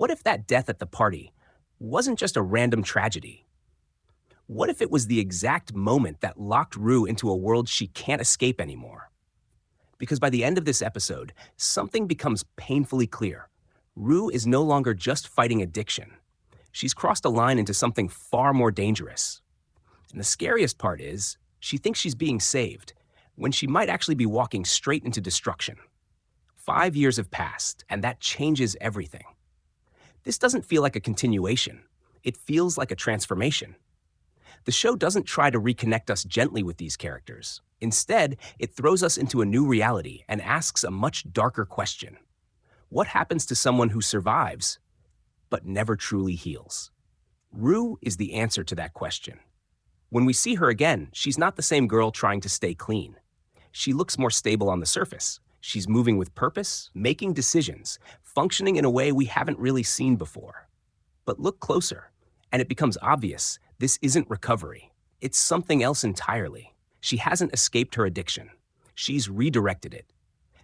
What if that death at the party wasn't just a random tragedy? What if it was the exact moment that locked Rue into a world she can't escape anymore? Because by the end of this episode, something becomes painfully clear. Rue is no longer just fighting addiction. She's crossed a line into something far more dangerous. And the scariest part is, she thinks she's being saved, when she might actually be walking straight into destruction. 5 years have passed, and that changes everything. This doesn't feel like a continuation. It feels like a transformation. The show doesn't try to reconnect us gently with these characters. Instead, it throws us into a new reality and asks a much darker question. What happens to someone who survives, but never truly heals? Rue is the answer to that question. When we see her again, she's not the same girl trying to stay clean. She looks more stable on the surface. She's moving with purpose, making decisions, functioning in a way we haven't really seen before. But look closer, and it becomes obvious this isn't recovery. It's something else entirely. She hasn't escaped her addiction. She's redirected it.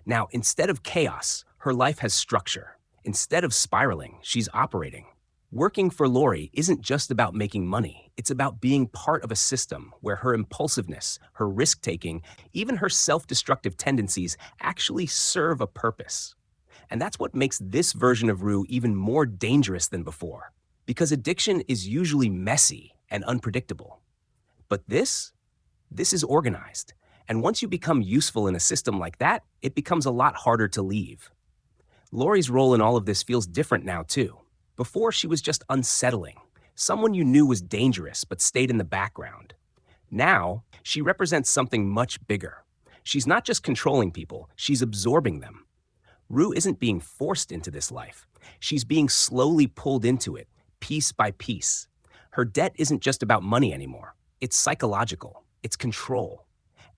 Now, instead of chaos, her life has structure. Instead of spiraling, she's operating. Working for Laurie isn't just about making money. It's about being part of a system where her impulsiveness, her risk-taking, even her self-destructive tendencies actually serve a purpose. And that's what makes this version of Rue even more dangerous than before. Because addiction is usually messy and unpredictable. But this is organized. And once you become useful in a system like that, it becomes a lot harder to leave. Laurie's role in all of this feels different now, too. Before, she was just unsettling, someone you knew was dangerous but stayed in the background. Now, she represents something much bigger. She's not just controlling people, she's absorbing them. Rue isn't being forced into this life. She's being slowly pulled into it, piece by piece. Her debt isn't just about money anymore. It's psychological. It's control.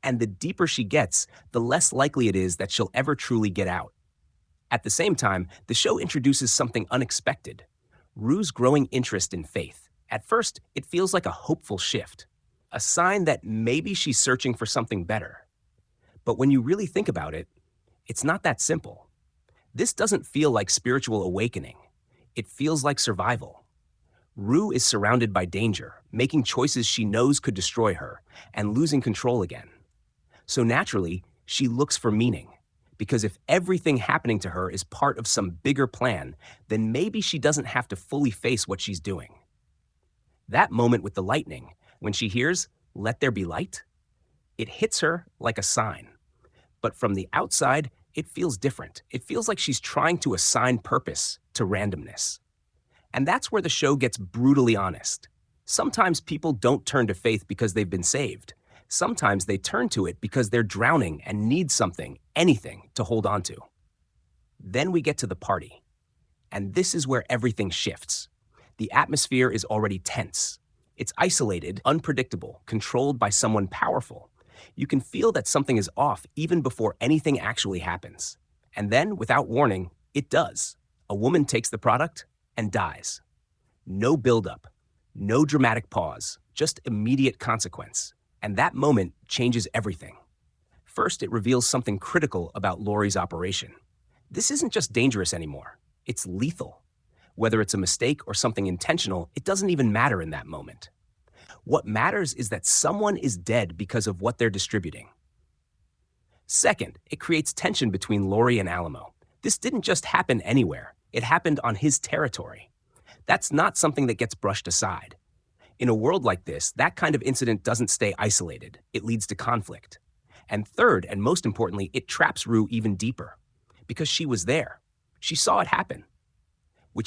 And the deeper she gets, the less likely it is that she'll ever truly get out. At the same time, the show introduces something unexpected. Rue's growing interest in faith. At first, it feels like a hopeful shift, a sign that maybe she's searching for something better. But when you really think about it, it's not that simple. This doesn't feel like spiritual awakening. It feels like survival. Rue is surrounded by danger, making choices she knows could destroy her, and losing control again. So naturally, she looks for meaning. Because if everything happening to her is part of some bigger plan, then maybe she doesn't have to fully face what she's doing. That moment with the lightning, when she hears, "Let there be light," it hits her like a sign. But from the outside, it feels different. It feels like she's trying to assign purpose to randomness. And that's where the show gets brutally honest. Sometimes people don't turn to faith because they've been saved. Sometimes they turn to it because they're drowning and need something, anything, to hold on to. Then we get to the party. And this is where everything shifts. The atmosphere is already tense. It's isolated, unpredictable, controlled by someone powerful. You can feel that something is off even before anything actually happens. And then, without warning, it does. A woman takes the product and dies. No buildup, no dramatic pause, just immediate consequence. And that moment changes everything. First, it reveals something critical about Laurie's operation. This isn't just dangerous anymore. It's lethal. Whether it's a mistake or something intentional, it doesn't even matter in that moment. What matters is that someone is dead because of what they're distributing. Second, it creates tension between Laurie and Alamo. This didn't just happen anywhere. It happened on his territory. That's not something that gets brushed aside. In a world like this, that kind of incident doesn't stay isolated. It leads to conflict. And third, and most importantly, it traps Rue even deeper. Because she was there. She saw it happen.